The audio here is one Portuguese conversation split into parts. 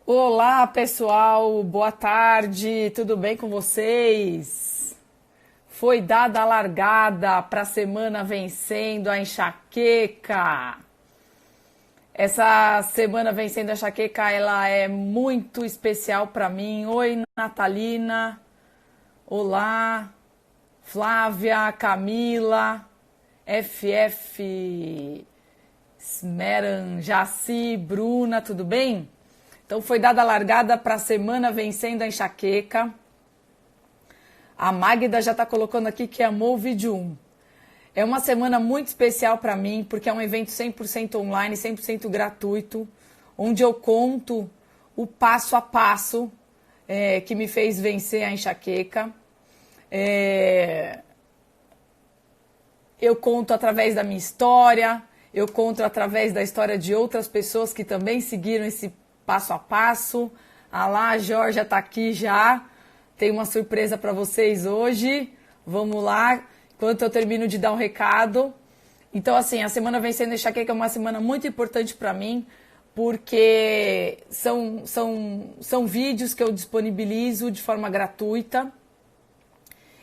Olá, pessoal, boa tarde, tudo bem com vocês? Foi dada a largada para a semana vencendo a enxaqueca. Essa semana vencendo a enxaqueca, ela é muito especial para mim. Oi, Natalina. Olá, Flávia, Camila, FF, Smeran, Jaci, Bruna, tudo bem? Então foi dada a largada para a semana vencendo a enxaqueca. A Magda já está colocando aqui que amou o vídeo 1. É uma semana muito especial para mim, porque é um evento 100% online, 100% gratuito, onde eu conto o passo a passo que me fez vencer a enxaqueca. Eu conto através da minha história, eu conto através da história de outras pessoas que também seguiram esse passo a passo. Ah lá, a Georgia está aqui já. Tem uma surpresa para vocês hoje. Vamos lá, enquanto eu termino de dar um recado. Então, assim, a Semana Vencendo a Enxaqueca é uma semana muito importante para mim, porque são vídeos que eu disponibilizo de forma gratuita.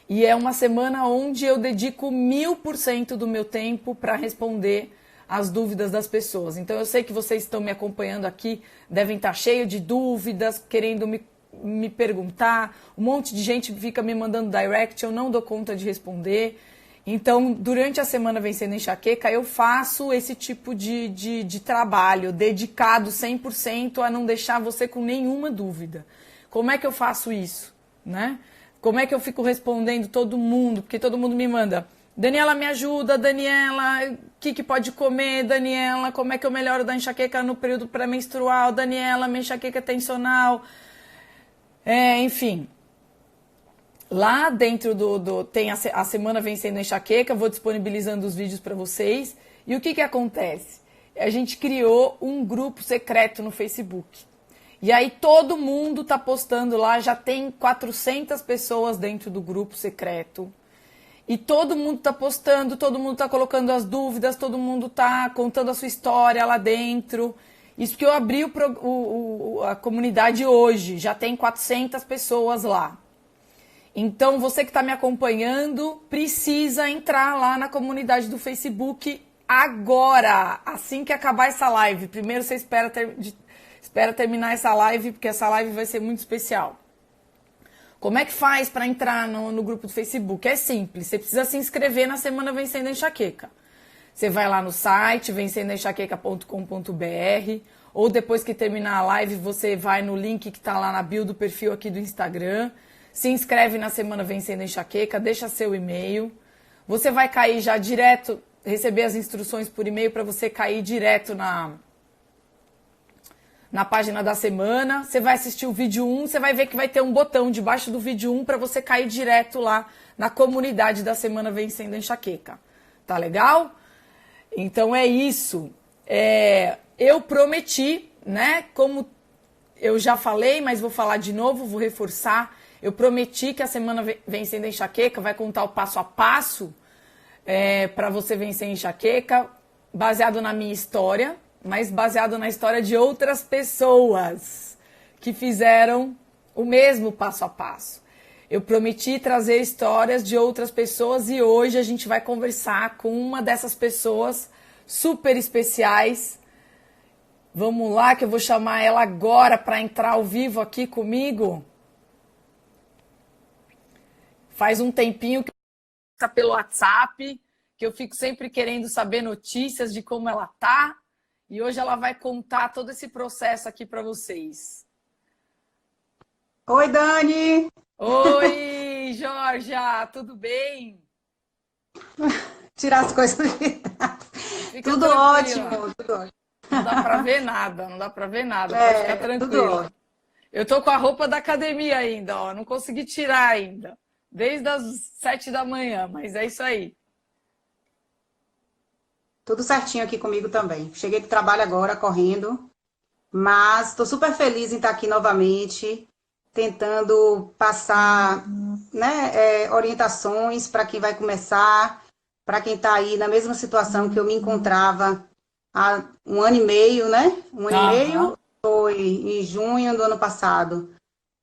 E é uma semana onde eu dedico 1000% do meu tempo para responder as dúvidas das pessoas. Então eu sei que vocês estão me acompanhando aqui, devem estar cheios de dúvidas, querendo me perguntar. Um monte de gente fica me mandando direct, eu não dou conta de responder. Então, durante a Semana Vencendo a Enxaqueca, eu faço esse tipo de trabalho, dedicado 100% a não deixar você com nenhuma dúvida. Como é que eu faço isso, né? Como é que eu fico respondendo todo mundo? Porque todo mundo me manda: Daniela, me ajuda, Daniela, o que pode comer, Daniela, como é que eu melhoro da enxaqueca no período pré-menstrual, Daniela, minha enxaqueca é tensional. Enfim, lá dentro tem a Semana Vencendo a Enxaqueca, vou disponibilizando os vídeos para vocês. E o que acontece? A gente criou um grupo secreto no Facebook. E aí todo mundo tá postando lá, já tem 400 pessoas dentro do grupo secreto. E todo mundo tá postando, todo mundo tá colocando as dúvidas, todo mundo tá contando a sua história lá dentro. Isso que eu abri a comunidade hoje, já tem 400 pessoas lá. Então você que está me acompanhando precisa entrar lá na comunidade do Facebook agora, assim que acabar essa live. Primeiro você espera terminar essa live, porque essa live vai ser muito especial. Como é que faz para entrar no grupo do Facebook? É simples, você precisa se inscrever na Semana Vencendo a Enxaqueca. Você vai lá no site, vencendoenxaqueca.com.br, ou depois que terminar a live, você vai no link que está lá na bio do perfil aqui do Instagram, se inscreve na Semana Vencendo a Enxaqueca, deixa seu e-mail. Você vai cair já direto, receber as instruções por e-mail para você cair direto na página da semana. Você vai assistir o vídeo 1, você vai ver que vai ter um botão debaixo do vídeo 1 para você cair direto lá na comunidade da Semana Vencendo a Enxaqueca. Tá legal? Então é isso. Eu prometi, né? Como eu já falei, mas vou falar de novo, vou reforçar. Eu prometi que a Semana Vencendo a Enxaqueca vai contar o passo a passo para você vencer a enxaqueca, baseado na minha história, mas baseado na história de outras pessoas que fizeram o mesmo passo a passo. Eu prometi trazer histórias de outras pessoas e hoje a gente vai conversar com uma dessas pessoas super especiais. Vamos lá que eu vou chamar ela agora para entrar ao vivo aqui comigo. Faz um tempinho que está pelo WhatsApp, que eu fico sempre querendo saber notícias de como ela tá. E hoje ela vai contar todo esse processo aqui para vocês. Oi, Dani! Oi, Georgia, tudo bem? Tirar as coisas de Fica Tudo tranquila. ótimo, tudo ótimo. Não dá para ver nada, não dá para ver nada, pode ficar Tudo tranquila. ótimo. Eu tô com a roupa da academia ainda, ó, não consegui tirar ainda, desde as 7 da manhã, mas é isso aí. Tudo certinho aqui comigo também. Cheguei do trabalho agora, correndo, mas estou super feliz em estar aqui novamente, tentando passar, né, orientações para quem vai começar, para quem está aí na mesma situação que eu me encontrava há um ano e meio, né? Um ano e Aham. meio Foi em junho do ano passado.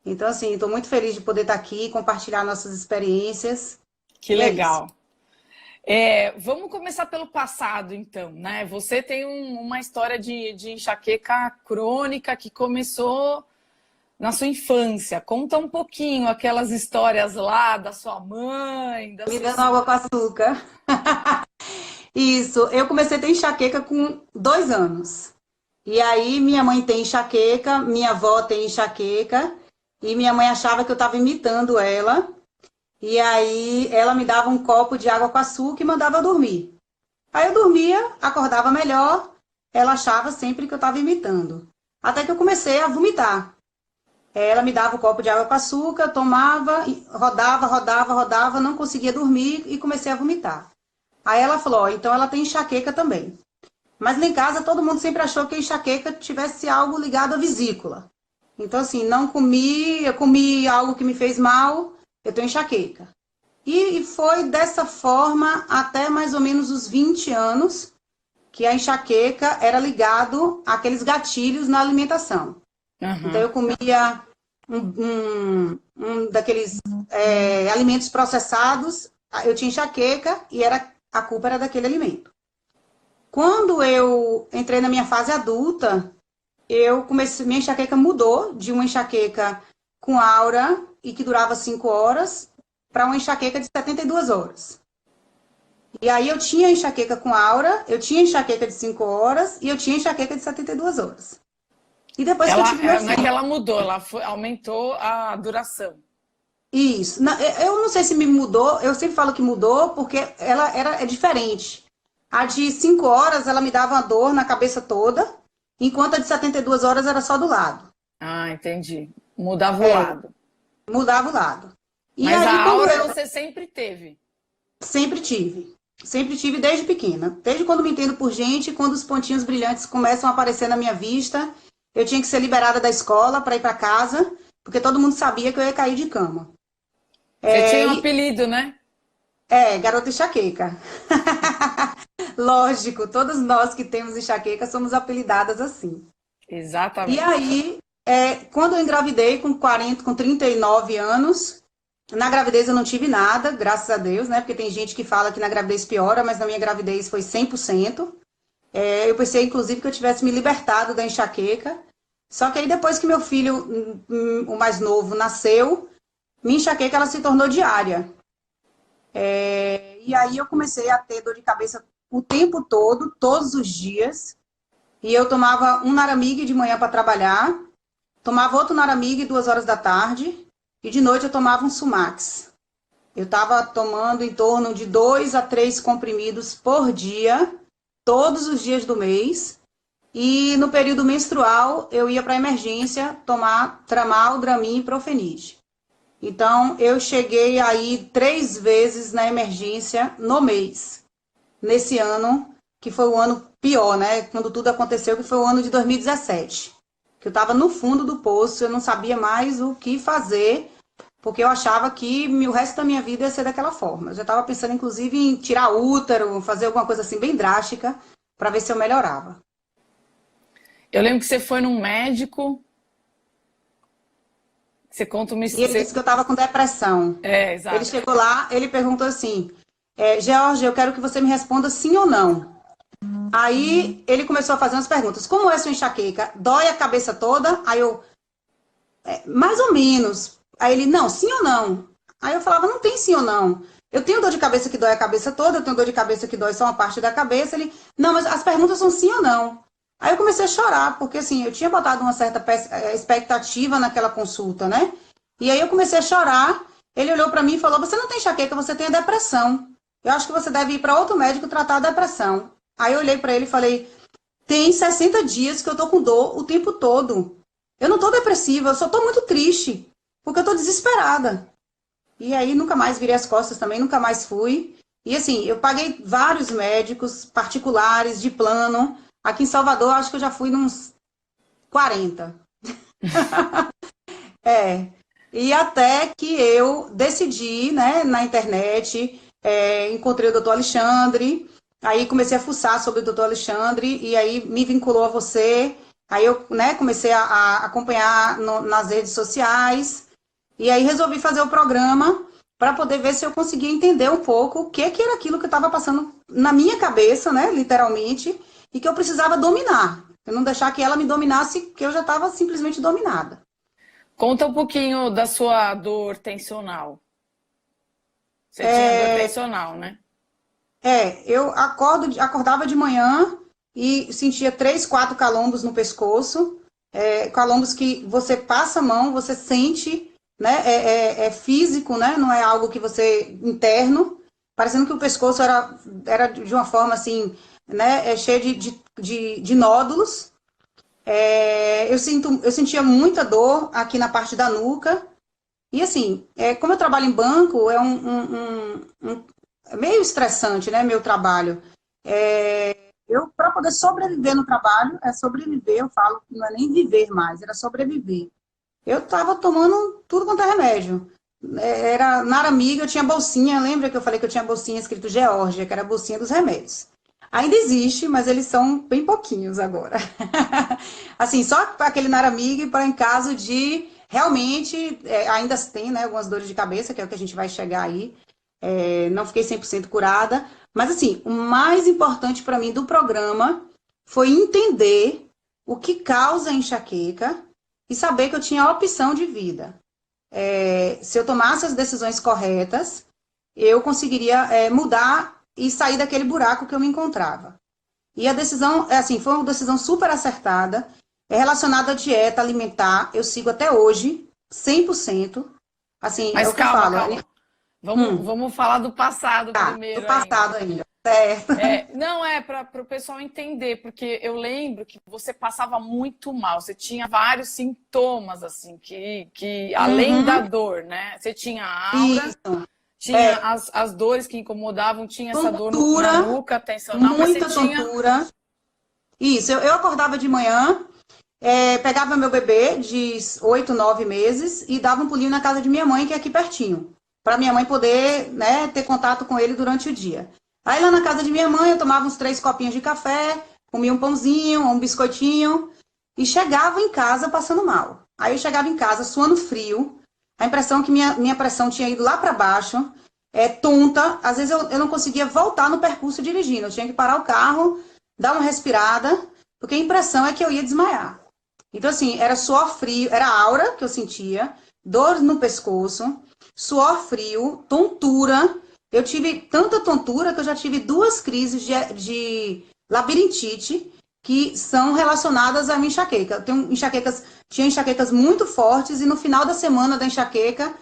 Então, assim, estou muito feliz de poder estar aqui, compartilhar nossas experiências. Que E é isso. legal. Vamos começar pelo passado, então, né? Você tem uma história de enxaqueca crônica que começou na sua infância. Conta um pouquinho aquelas histórias lá da sua mãe, da Me sua... dando água com açúcar. Isso, eu comecei a ter enxaqueca com 2 anos. E aí minha mãe tem enxaqueca, minha avó tem enxaqueca, e minha mãe achava que eu estava imitando ela. E aí ela me dava um copo de água com açúcar e mandava eu dormir. Aí eu dormia, acordava melhor, ela achava sempre que eu estava imitando. Até que eu comecei a vomitar. Ela me dava o copo de água com açúcar, tomava, rodava, rodava, rodava, não conseguia dormir e comecei a vomitar. Aí ela falou, ó, então ela tem enxaqueca também. Mas lá em casa todo mundo sempre achou que a enxaqueca tivesse algo ligado à vesícula. Então assim, não comi, eu comi algo que me fez mal, eu tenho enxaqueca. E foi dessa forma até mais ou menos os 20 anos que a enxaqueca era ligado àqueles gatilhos na alimentação. Então Aham. eu comia um daqueles alimentos processados, eu tinha enxaqueca e a culpa era daquele alimento. Quando eu entrei na minha fase adulta, minha enxaqueca mudou de uma enxaqueca com aura e que durava 5 horas para uma enxaqueca de 72 horas. E aí eu tinha enxaqueca com aura, eu tinha enxaqueca de 5 horas e eu tinha enxaqueca de 72 horas. E depois que eu tive meu Não é que filho, ela mudou, aumentou a duração. isso. Eu não sei se me mudou, eu sempre falo que mudou porque é diferente. A de 5 horas ela me dava uma dor na cabeça toda, enquanto a de 72 horas era só do lado. Ah, entendi. Mudava o É, lado. mudava o lado. E Mas a aí, quando aura eu você sempre teve. sempre tive desde pequena. Desde quando me entendo por gente, quando os pontinhos brilhantes começam a aparecer na minha vista, eu tinha que ser liberada da escola para ir para casa, porque todo mundo sabia que eu ia cair de cama. Você tinha um E apelido, né? garota enxaqueca. Lógico, todos nós que temos enxaqueca somos apelidadas assim. E Exatamente. aí, quando eu engravidei com 40, com 39 anos, na gravidez eu não tive nada, graças a Deus, né? Porque tem gente que fala que na gravidez piora, mas na minha gravidez foi 100%. Eu pensei, inclusive, que eu tivesse me libertado da enxaqueca. Só que aí, depois que meu filho, o mais novo, nasceu, minha enxaqueca ela se tornou diária. E aí eu comecei a ter dor de cabeça o tempo todo, todos os dias. E eu tomava um Naramig de manhã para trabalhar, tomava outro Naramig 2 horas da tarde, e de noite eu tomava um Sumax. Eu estava tomando em torno de 2 a 3 comprimidos por dia, todos os dias do mês. E no período menstrual eu ia para a emergência tomar Tramal, Dramin e Profenid. Então eu cheguei aí 3 vezes na emergência no mês, nesse ano, que foi o ano pior, né? Quando tudo aconteceu, que foi o ano de 2017. Que eu estava no fundo do poço, eu não sabia mais o que fazer, porque eu achava que o resto da minha vida ia ser daquela forma. Eu já estava pensando, inclusive, em tirar útero, fazer alguma coisa assim bem drástica, para ver se eu melhorava. Eu lembro que você foi num médico, você conta uma E ele disse que eu estava com depressão. Ele exato. chegou lá, ele perguntou assim, Georgia, eu quero que você me responda sim ou não. Aí ele começou a fazer umas perguntas. Como é sua enxaqueca? Dói a cabeça toda? Aí eu, mais ou menos. Aí ele, não, sim ou não? Aí eu falava, não tem sim ou não. Eu tenho dor de cabeça que dói a cabeça toda, eu tenho dor de cabeça que dói só uma parte da cabeça. Ele, não, mas as perguntas são sim ou não. Aí eu comecei a chorar, porque assim, eu tinha botado uma certa expectativa naquela consulta, né? E aí eu comecei a chorar. Ele olhou para mim e falou, você não tem enxaqueca, você tem a depressão. Eu acho que você deve ir para outro médico tratar a depressão. Aí eu olhei para ele e falei, tem 60 dias que eu tô com dor o tempo todo. Eu não tô depressiva, eu só tô muito triste, porque eu tô desesperada. E aí nunca mais virei as costas também, nunca mais fui. E assim, eu paguei vários médicos particulares, de plano. Aqui em Salvador, acho que eu já fui uns 40. É. E até que eu decidi, né, na internet, encontrei o doutor Alexandre, aí comecei a fuçar sobre o doutor Alexandre, e aí me vinculou a você, Aí eu, né, comecei a acompanhar nas redes sociais, e aí resolvi fazer o programa para poder ver se eu conseguia entender um pouco o que era aquilo que eu estava passando na minha cabeça, né, literalmente, e que eu precisava dominar. Eu não deixar que ela me dominasse, que eu já estava simplesmente dominada. Conta um pouquinho da sua dor tensional. Você tinha dor tensional, né? Eu acordava de manhã e sentia 3, 4 calombos no pescoço, calombos que você passa a mão, você sente, né? É físico, né? Não é algo que você interno, parecendo que o pescoço era de uma forma assim, né? Cheio de nódulos. Eu sentia muita dor aqui na parte da nuca. E assim, como eu trabalho em banco, é meio estressante, né, meu trabalho. Eu, para poder sobreviver no trabalho, sobreviver, eu falo que não é nem viver mais, era sobreviver. Eu estava tomando tudo quanto é remédio. Era Naramiga, eu tinha bolsinha, lembra que eu falei que eu tinha bolsinha escrito Geórgia, que era a bolsinha dos remédios. Ainda existe, mas eles são bem pouquinhos agora. Assim, só para aquele Naramig para em caso de realmente, ainda tem, né, algumas dores de cabeça, que é o que a gente vai chegar aí. Não fiquei 100% curada, mas assim, o mais importante para mim do programa foi entender o que causa a enxaqueca e saber que eu tinha a opção de vida. Se eu tomasse as decisões corretas, eu conseguiria mudar e sair daquele buraco que eu me encontrava. E a decisão, assim, foi uma decisão super acertada, relacionada à dieta alimentar, eu sigo até hoje, 100%. Assim, é Mas o que eu calma, falo. calma. Vamos falar do passado Do primeiro ainda. passado ainda, certo? Não é para o pessoal entender, porque eu lembro que você passava muito mal, você tinha vários sintomas, assim, que além da dor, né? Você tinha a aura, Isso. tinha as dores que incomodavam, tinha essa dor na Tontura, nuca, tensional, mas você muita tinha. tontura. Isso, eu acordava de manhã, pegava meu bebê de 8, 9 meses e dava um pulinho na casa de minha mãe, que é aqui pertinho, para minha mãe poder, né, ter contato com ele durante o dia. Aí lá na casa de minha mãe eu tomava uns 3 copinhos de café, comia um pãozinho, um biscoitinho e chegava em casa passando mal. Aí eu chegava em casa suando frio, a impressão que minha pressão tinha ido lá para baixo, tonta, às vezes eu não conseguia voltar no percurso dirigindo, eu tinha que parar o carro, dar uma respirada, porque a impressão é que eu ia desmaiar. Então, assim, era suor frio, era aura que eu sentia, dor no pescoço, suor frio, tontura. Eu tive tanta tontura que eu já tive 2 crises de labirintite que são relacionadas à minha enxaqueca. Eu tenho tinha enxaquecas muito fortes e no final da semana da enxaqueca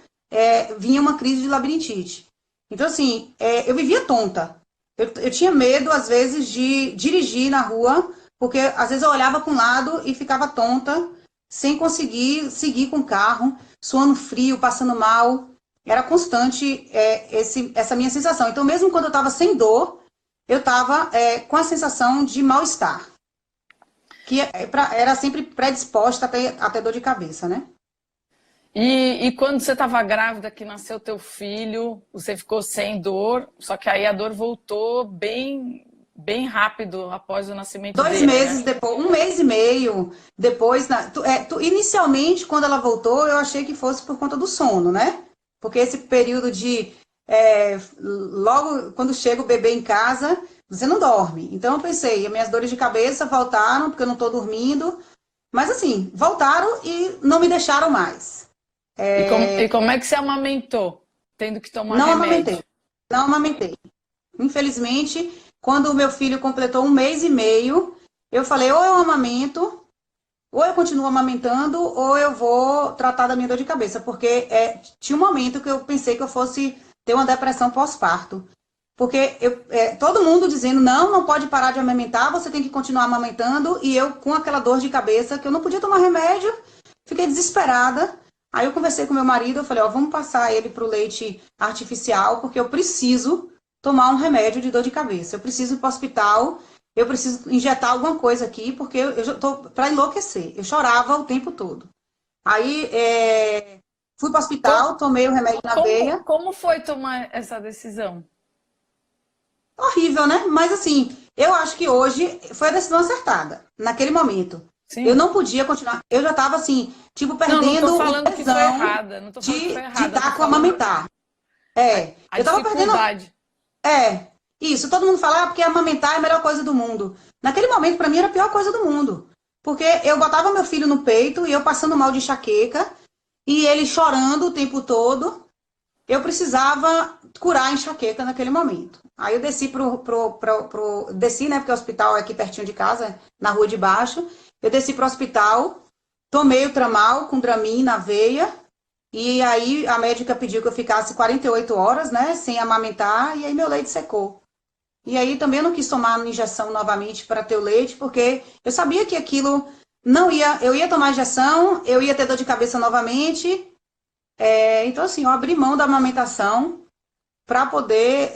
vinha uma crise de labirintite. Então, assim, eu vivia tonta. Eu tinha medo, às vezes, de dirigir na rua, porque às vezes eu olhava para um lado e ficava tonta, sem conseguir seguir com o carro, suando frio, passando mal. Era constante essa minha sensação. Então, mesmo quando eu estava sem dor, eu estava com a sensação de mal-estar, que era sempre predisposta a ter dor de cabeça, né? E quando você estava grávida, que nasceu teu filho, você ficou sem dor, só que aí a dor voltou bem rápido após o nascimento 2 meses dele, né? depois, 1 mês e meio depois, inicialmente, quando ela voltou, eu achei que fosse por conta do sono, né? Porque esse período logo quando chega o bebê em casa, você não dorme. Então eu pensei, minhas dores de cabeça voltaram, porque eu não estou dormindo. Mas assim, voltaram e não me deixaram mais. E como é que você amamentou? Tendo que tomar Não remédio? amamentei, não amamentei. Infelizmente, quando o meu filho completou 1 mês e meio, eu falei, ou eu amamento, ou eu continuo amamentando, ou eu vou tratar da minha dor de cabeça, porque tinha um momento que eu pensei que eu fosse ter uma depressão pós-parto. Porque todo mundo dizendo, não, não pode parar de amamentar, você tem que continuar amamentando, e eu com aquela dor de cabeça, que eu não podia tomar remédio, fiquei desesperada. Aí eu conversei com meu marido, eu falei, ó, vamos passar ele para o leite artificial, porque eu preciso tomar um remédio de dor de cabeça. Eu preciso ir para o hospital, eu preciso injetar alguma coisa aqui, porque eu já estou para enlouquecer. Eu chorava o tempo todo. Aí fui para o hospital, tomei o remédio na veia. Como foi tomar essa decisão? Horrível, né? Mas assim, eu acho que hoje foi a decisão acertada, naquele momento. Eu Sim. não podia continuar. Eu já estava assim, tipo, Não, não tô perdendo o falando que foi tesão errada. Não tô falando que foi de errada. Eu tô dar com falando amamentar. a Eu estava perdendo. dificuldade. Isso. Todo mundo fala, porque amamentar é a melhor coisa do mundo. Naquele momento, para mim, era a pior coisa do mundo. Porque eu botava meu filho no peito e eu passando mal de enxaqueca e ele chorando o tempo todo. Eu precisava curar a enxaqueca naquele momento. Aí eu desci desci, né, porque o hospital é aqui pertinho de casa, na rua de baixo. Eu desci pro hospital, tomei o tramal com Dramin na veia, e aí a médica pediu que eu ficasse 48 horas, né, sem amamentar, e aí meu leite secou. E aí também eu não quis tomar a injeção novamente para ter o leite, porque eu sabia que aquilo não ia, eu ia tomar a injeção, eu ia ter dor de cabeça novamente. Então, assim, eu abri mão da amamentação para poder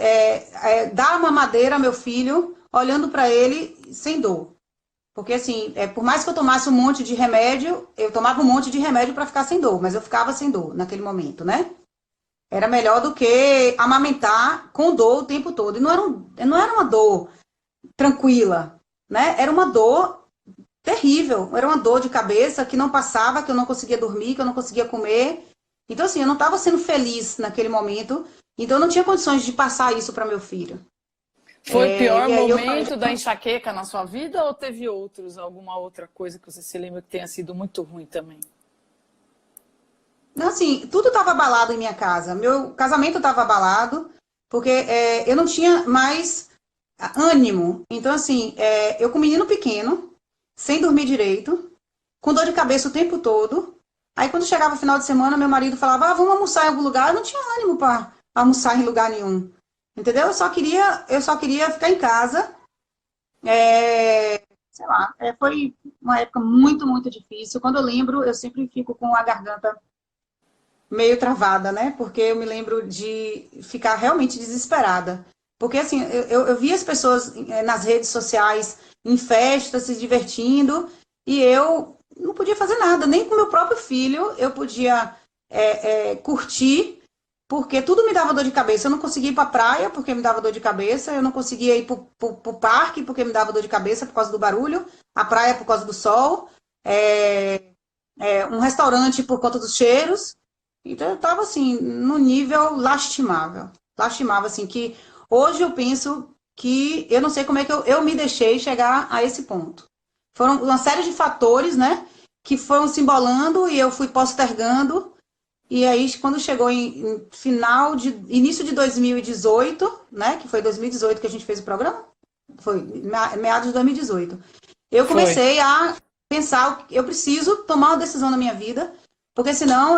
dar a mamadeira ao meu filho, olhando para ele sem dor. Porque, assim, por mais que eu tomasse um monte de remédio, eu tomava um monte de remédio para ficar sem dor, mas eu ficava sem dor naquele momento, né? Era melhor do que amamentar com dor o tempo todo. E não era uma dor tranquila, né? Era uma dor terrível. Era uma dor de cabeça que não passava, que eu não conseguia dormir, que eu não conseguia comer. Então, assim, eu não estava sendo feliz naquele momento. Então, eu não tinha condições de passar isso para meu filho. Foi o pior E aí eu falei, momento da enxaqueca na sua vida ou teve outros, alguma outra coisa que você se lembra que tenha sido muito ruim também? não, assim, tudo estava abalado em minha casa. Meu casamento estava abalado, porque eu não tinha mais ânimo. Então, assim, eu com um menino pequeno, sem dormir direito, com dor de cabeça o tempo todo. Aí, quando chegava o final de semana, meu marido falava, vamos almoçar em algum lugar. Eu não tinha ânimo para almoçar em lugar nenhum. Entendeu? Eu só queria ficar em casa. Sei lá, foi uma época muito, muito difícil. Quando eu lembro, eu sempre fico com a garganta meio travada, né? Porque eu me lembro de ficar realmente desesperada. Porque, assim, eu via as pessoas nas redes sociais, em festas, se divertindo, e eu não podia fazer nada, nem com meu próprio filho eu podia curtir, porque tudo me dava dor de cabeça. Eu não conseguia ir para a praia porque me dava dor de cabeça, eu não conseguia ir para o parque porque me dava dor de cabeça por causa do barulho, a praia por causa do sol, um restaurante por conta dos cheiros. Então eu estava assim, no nível lastimável. Lastimável, assim, que hoje eu penso que eu não sei como é que eu me deixei chegar a esse ponto. Foram uma série de fatores, né, que foram se embolando e eu fui postergando. E aí, quando chegou em início de 2018, né, que foi 2018 que a gente fez o programa, foi meados de 2018, eu Foi. comecei a pensar, eu preciso tomar uma decisão na minha vida, porque senão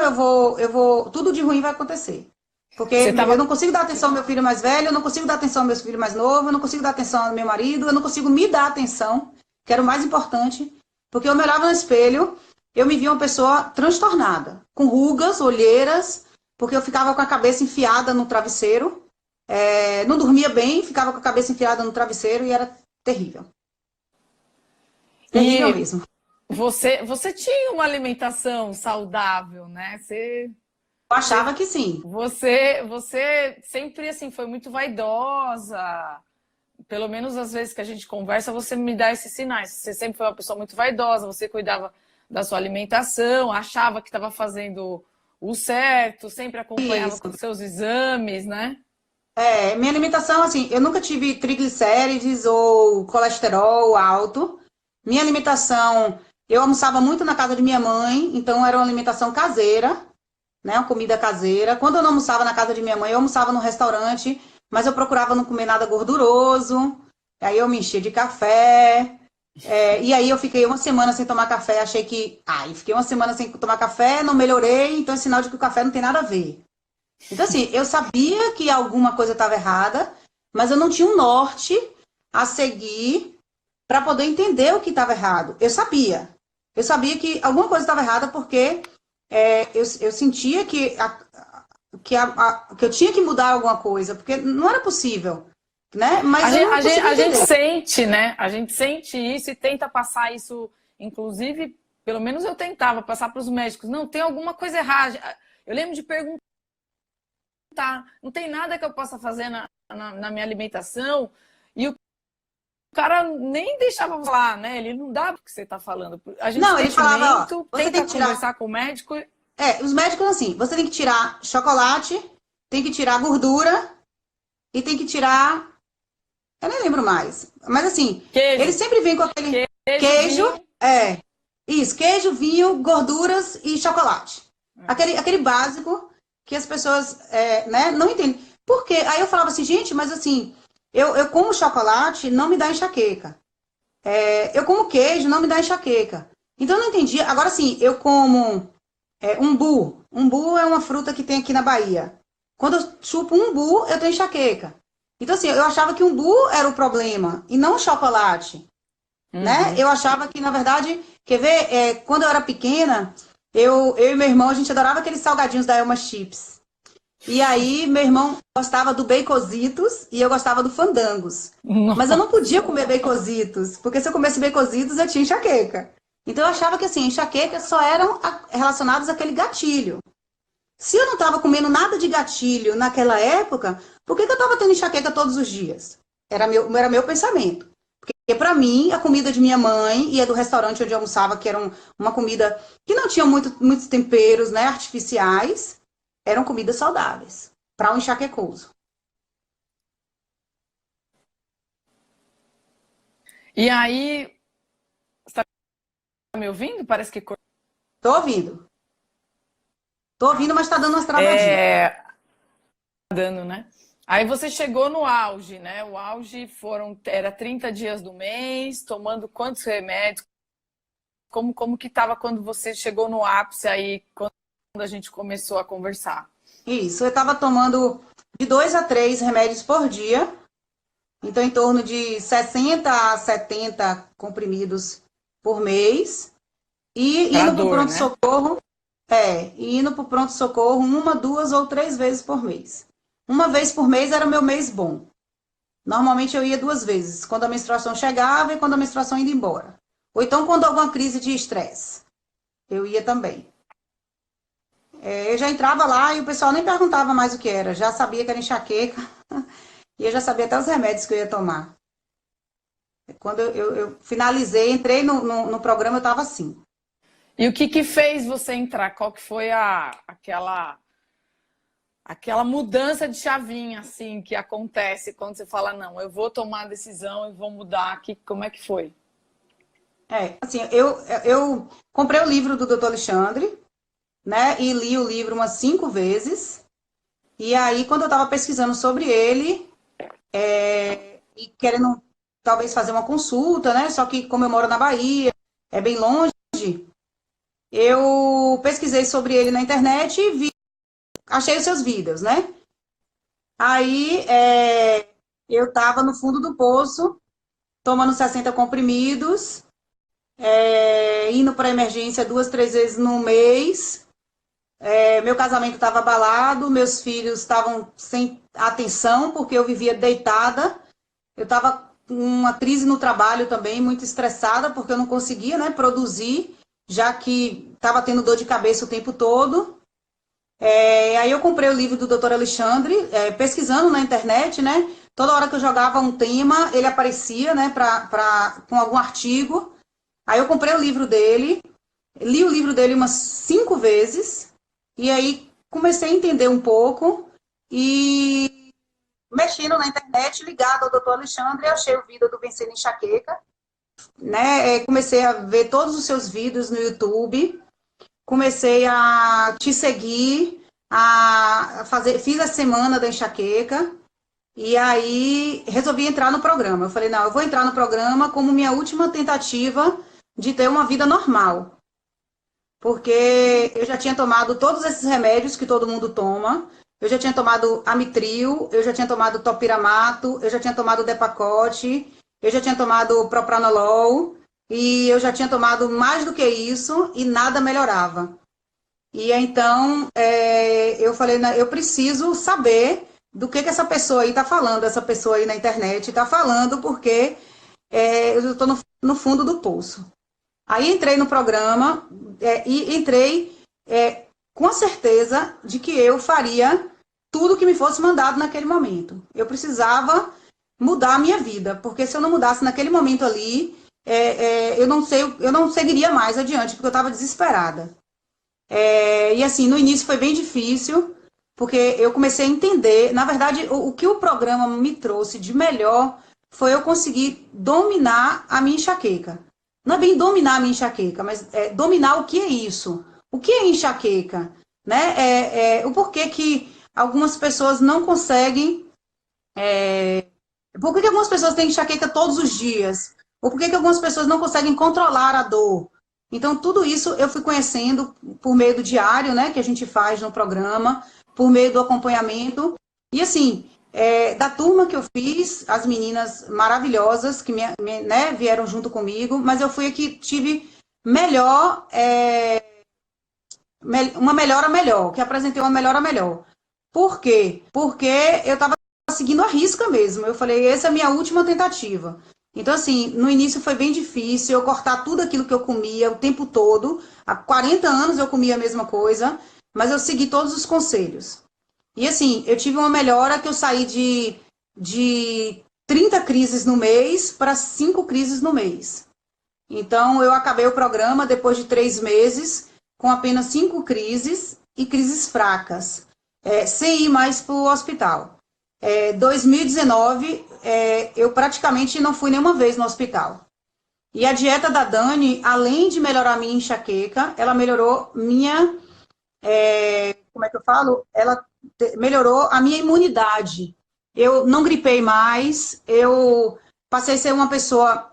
tudo de ruim vai acontecer. Porque Você eu tava. não consigo dar atenção ao meu filho mais velho, eu não consigo dar atenção ao meu filho mais novo, eu não consigo dar atenção ao meu marido, eu não consigo me dar atenção, que era o mais importante, porque eu me olhava no espelho, eu me via uma pessoa transtornada, com rugas, olheiras, porque eu ficava com a cabeça enfiada no travesseiro, não dormia bem, ficava com a cabeça enfiada no travesseiro e era terrível. Terrível E mesmo. você tinha uma alimentação saudável, né? Eu Você, achava que sim. você sempre assim foi muito vaidosa. Pelo menos às vezes que a gente conversa, você me dá esses sinais. Você sempre foi uma pessoa muito vaidosa, você cuidava da sua alimentação, achava que estava fazendo o certo, sempre acompanhava com Isso. os seus exames, né? Minha alimentação, assim, eu nunca tive triglicérides ou colesterol alto. Minha alimentação, eu almoçava muito na casa de minha mãe, então era uma alimentação caseira, né? Uma comida caseira. Quando eu não almoçava na casa de minha mãe, eu almoçava no restaurante, mas eu procurava não comer nada gorduroso. Aí eu me enchia de café. E aí eu fiquei uma semana sem tomar café, achei que. Aí fiquei uma semana sem tomar café, não melhorei, então é sinal de que o café não tem nada a ver. Então, assim, eu sabia que alguma coisa estava errada, mas eu não tinha um norte a seguir para poder entender o que estava errado. Eu sabia. Eu sabia que alguma coisa estava errada porque eu sentia que eu tinha que mudar alguma coisa, porque não era possível, né? A Mas eu gente, não a gente, conseguia a gente entender. sente, né? A gente sente isso e tenta passar isso, inclusive, pelo menos eu tentava passar para os médicos. Não, tem alguma coisa errada. Eu lembro de perguntar, não tem nada que eu possa fazer na minha alimentação. E o cara nem deixava eu falar, né? Ele não dá o que você está falando. A gente Não, ele falava, ó, você tenta tem que tirar. conversar com o médico. Os médicos assim, você tem que tirar chocolate, tem que tirar gordura e tem que tirar. Eu nem lembro mais. Mas assim, Queijo. ele sempre vem com aquele queijo. Isso, queijo, vinho, gorduras e chocolate. Aquele básico que as pessoas né, não entendem. Por quê? Aí eu falava assim, gente, mas assim, eu como chocolate, não me dá enxaqueca. Eu como queijo, não me dá enxaqueca. Então eu não entendi. Agora sim, eu como umbu. Umbu é uma fruta que tem aqui na Bahia. Quando eu chupo um umbu, eu tenho enxaqueca. Então assim, eu achava que o umbu era o problema e não o chocolate. Né? Eu achava que, na verdade, quer ver, quando eu era pequena, eu e meu irmão, a gente adorava aqueles salgadinhos da Elma Chips. E aí, meu irmão gostava do Baconzitos e eu gostava do Fandangos. Mas eu não podia comer Baconzitos, porque se eu comesse Baconzitos, eu tinha enxaqueca. Então eu achava que, assim, enxaqueca só eram relacionados àquele gatilho. Se eu não estava comendo nada de gatilho naquela época, por que eu estava tendo enxaqueca todos os dias? Era meu pensamento. Porque para mim, a comida de minha mãe e a do restaurante onde eu almoçava, que era uma comida que não tinha muitos temperos, né, artificiais, eram comidas saudáveis para um enxaquecoso. E aí, você tá me ouvindo? Parece que Tô ouvindo. Tô ouvindo, mas tá dando umas travadinhas. Dando, né? Aí você chegou no auge, né? O auge era 30 dias do mês, tomando quantos remédios? Como que estava quando você chegou no ápice aí, quando a gente começou a conversar? Isso, eu estava tomando de 2 a 3 remédios por dia, então em torno de 60 a 70 comprimidos por mês, e indo para o pronto-socorro, indo para o pronto-socorro 1, 2 ou 3 vezes por mês. Uma vez por mês era o meu mês bom. Normalmente eu ia 2 vezes, quando a menstruação chegava e quando a menstruação ia embora. Ou então quando alguma crise de estresse. Eu ia também. Eu já entrava lá e o pessoal nem perguntava mais o que era. Já sabia que era enxaqueca. E eu já sabia até os remédios que eu ia tomar. Quando eu finalizei, entrei no programa, eu estava assim. E o que fez você entrar? Qual que foi aquela mudança de chavinha, assim, que acontece quando você fala, não, eu vou tomar a decisão e vou mudar aqui? Como é que foi? Assim, eu comprei o livro do Dr. Alexandre, né, e li o livro umas 5 vezes. E aí, quando eu estava pesquisando sobre ele, e querendo talvez fazer uma consulta, né, só que como eu moro na Bahia, é bem longe, eu pesquisei sobre ele na internet e achei os seus vídeos, né? Aí eu estava no fundo do poço, tomando 60 comprimidos, indo para emergência 2, 3 vezes no mês. Meu casamento estava abalado, meus filhos estavam sem atenção, porque eu vivia deitada. Eu estava com uma crise no trabalho também, muito estressada, porque eu não conseguia, né, produzir, já que estava tendo dor de cabeça o tempo todo. Aí eu comprei o livro do Dr. Alexandre, pesquisando na internet, né? Toda hora que eu jogava um tema, ele aparecia, né, com algum artigo. Aí eu comprei o livro dele, li o livro dele umas 5 vezes, e aí comecei a entender um pouco, e mexendo na internet, ligado ao Dr. Alexandre, achei o vídeo do Vencendo Enxaqueca, né? Comecei a ver todos os seus vídeos no YouTube, comecei a te seguir, fiz a semana da enxaqueca, e aí resolvi entrar no programa. Eu falei, não, eu vou entrar no programa como minha última tentativa de ter uma vida normal. Porque eu já tinha tomado todos esses remédios que todo mundo toma. Eu já tinha tomado Amitril, eu já tinha tomado Topiramato, eu já tinha tomado Depakote, eu já tinha tomado Propranolol, e eu já tinha tomado mais do que isso e nada melhorava. E então eu falei, eu preciso saber do que essa pessoa aí está falando, essa pessoa aí na internet está falando, porque eu estou no fundo do poço. Aí entrei no programa e entrei com a certeza de que eu faria tudo que me fosse mandado naquele momento. Eu precisava mudar a minha vida, porque se eu não mudasse naquele momento ali, eu não seguiria mais adiante, porque eu estava desesperada. E assim, no início foi bem difícil, porque eu comecei a entender, na verdade, o que o programa me trouxe de melhor foi eu conseguir dominar a minha enxaqueca. Não é bem dominar a minha enxaqueca, mas dominar o que é isso. O que é enxaqueca? Né? O porquê que algumas pessoas não conseguem. Por que algumas pessoas têm enxaqueca todos os dias? Ou por que algumas pessoas não conseguem controlar a dor? Então, tudo isso eu fui conhecendo por meio do diário, né, que a gente faz no programa, por meio do acompanhamento. E, assim, da turma que eu fiz, as meninas maravilhosas que né, vieram junto comigo, mas eu fui a que tive melhor, uma melhora melhor, que apresentei uma melhora melhor. Por quê? Porque eu estava seguindo a risca mesmo. Eu falei, essa é a minha última tentativa. Então, assim, no início foi bem difícil eu cortar tudo aquilo que eu comia o tempo todo. Há 40 anos eu comia a mesma coisa, mas eu segui todos os conselhos. E, assim, eu tive uma melhora que eu saí de 30 crises no mês para 5 crises no mês. Então, eu acabei o programa depois de 3 meses com apenas 5 crises e crises fracas, sem ir mais para o hospital. 2019, eu praticamente não fui nenhuma vez no hospital. E a dieta da Dani, além de melhorar minha enxaqueca, ela melhorou minha, como é que eu falo? Ela melhorou a minha imunidade. Eu não gripei mais, eu passei a ser uma pessoa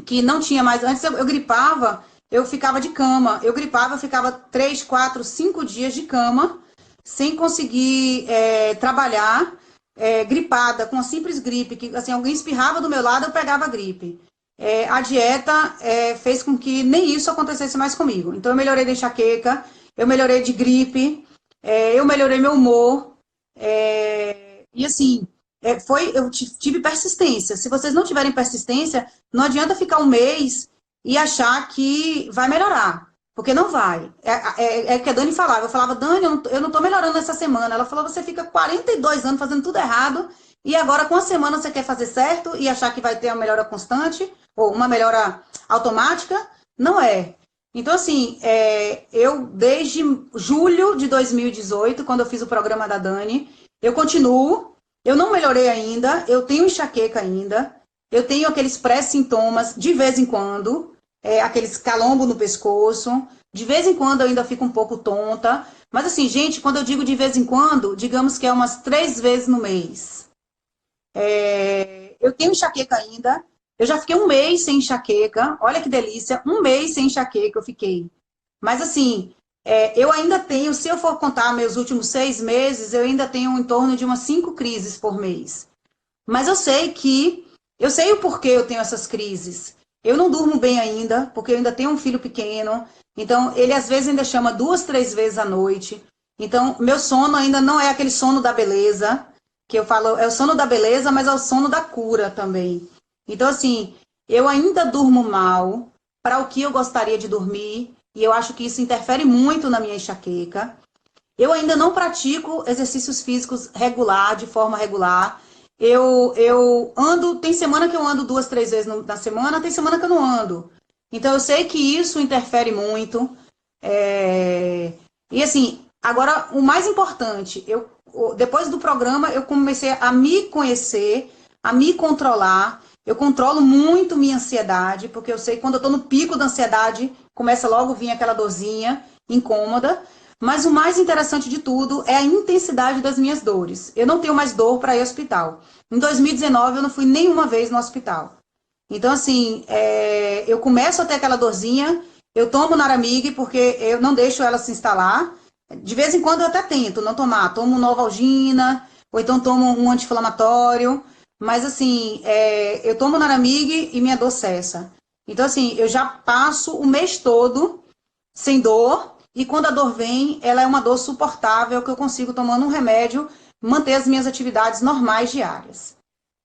que não tinha mais. Antes eu gripava, eu ficava de cama. Eu gripava, eu ficava 3, 4, 5 dias de cama, sem conseguir trabalhar, gripada, com uma simples gripe, que assim, alguém espirrava do meu lado, eu pegava gripe. A dieta fez com que nem isso acontecesse mais comigo. Então eu melhorei da enxaqueca, eu melhorei de gripe, eu melhorei meu humor, e assim, eu tive persistência. Se vocês não tiverem persistência, não adianta ficar um mês e achar que vai melhorar, porque não vai. É que a Dani falava. Eu falava, Dani, eu não tô melhorando essa semana. Ela falou, você fica 42 anos fazendo tudo errado e agora com a semana você quer fazer certo e achar que vai ter uma melhora constante ou uma melhora automática? Não é. Então, assim, eu desde julho de 2018, quando eu fiz o programa da Dani, eu continuo, eu não melhorei ainda, eu tenho enxaqueca ainda, eu tenho aqueles pré-sintomas de vez em quando, aqueles calombo no pescoço, de vez em quando eu ainda fico um pouco tonta, mas assim, gente, quando eu digo de vez em quando, digamos que é umas 3 vezes no mês. Eu tenho enxaqueca ainda, eu já fiquei um mês sem enxaqueca, olha que delícia, um mês sem enxaqueca eu fiquei. Mas assim, eu ainda tenho, se eu for contar meus últimos 6 meses, eu ainda tenho em torno de umas 5 crises por mês. Mas eu sei o porquê eu tenho essas crises. Eu não durmo bem ainda, porque eu ainda tenho um filho pequeno, então ele às vezes ainda chama 2, 3 vezes à noite. Então, meu sono ainda não é aquele sono da beleza, que eu falo, é o sono da beleza, mas é o sono da cura também. Então, assim, eu ainda durmo mal para o que eu gostaria de dormir, e eu acho que isso interfere muito na minha enxaqueca. Eu ainda não pratico exercícios físicos de forma regular. Eu ando, tem semana que eu ando 2, 3 vezes na semana, tem semana que eu não ando. Então, eu sei que isso interfere muito. E assim, agora, o mais importante, depois do programa, eu comecei a me conhecer, a me controlar. Eu controlo muito minha ansiedade, porque eu sei que quando eu estou no pico da ansiedade, começa logo a vir aquela dorzinha incômoda. Mas o mais interessante de tudo é a intensidade das minhas dores. Eu não tenho mais dor para ir ao hospital. Em 2019, eu não fui nenhuma vez no hospital. Então, assim, eu começo a ter aquela dorzinha, eu tomo Naramig, porque eu não deixo ela se instalar. De vez em quando eu até tento não tomar. Tomo Novalgina, ou então tomo um anti-inflamatório. Mas, assim, eu tomo Naramig e minha dor cessa. Então, assim, eu já passo o mês todo sem dor. E quando a dor vem, ela é uma dor suportável, que eu consigo, tomando um remédio, manter as minhas atividades normais diárias.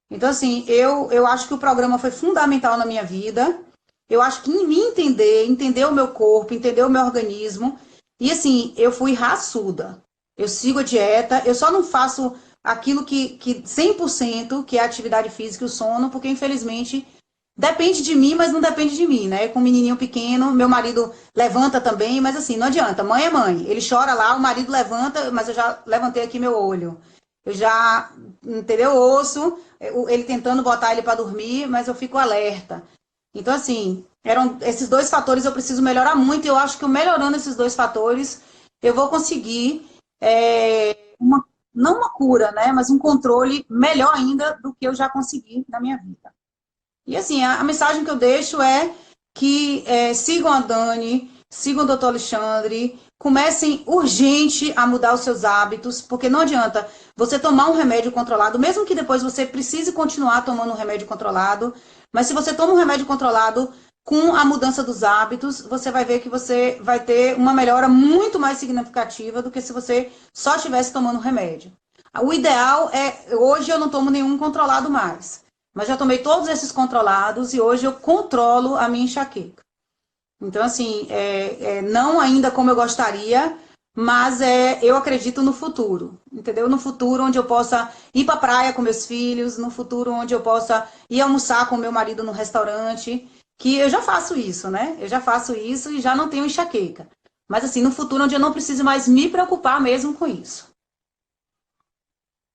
Então, assim, eu acho que o programa foi fundamental na minha vida. Eu acho que em me entender o meu corpo, entender o meu organismo. E, assim, eu fui raçuda. Eu sigo a dieta, eu só não faço aquilo que 100% que é a atividade física e o sono, porque infelizmente depende de mim, mas não depende de mim, né? Com um menininho pequeno, meu marido levanta também, mas assim, não adianta, mãe é mãe. Ele chora lá, o marido levanta, mas eu já levantei aqui meu olho. Eu já, entendeu? Ouço ele tentando botar ele para dormir, mas eu fico alerta. Então, assim, eram esses dois fatores eu preciso melhorar muito, e eu acho que melhorando esses dois fatores, eu vou conseguir não uma cura, né? Mas um controle melhor ainda do que eu já consegui na minha vida. E assim, a mensagem que eu deixo é que sigam a Dani, sigam o Dr. Alexandre, comecem urgente a mudar os seus hábitos, porque não adianta você tomar um remédio controlado, mesmo que depois você precise continuar tomando um remédio controlado, mas se você toma um remédio controlado com a mudança dos hábitos, você vai ver que você vai ter uma melhora muito mais significativa do que se você só estivesse tomando remédio. O ideal é, hoje eu não tomo nenhum controlado mais, mas já tomei todos esses controlados e hoje eu controlo a minha enxaqueca. Então, assim, não ainda como eu gostaria, mas eu acredito no futuro, entendeu? No futuro onde eu possa ir para a praia com meus filhos, no futuro onde eu possa ir almoçar com meu marido no restaurante, que eu já faço isso, né? Eu já faço isso e já não tenho enxaqueca. Mas, assim, no futuro onde eu não preciso mais me preocupar mesmo com isso.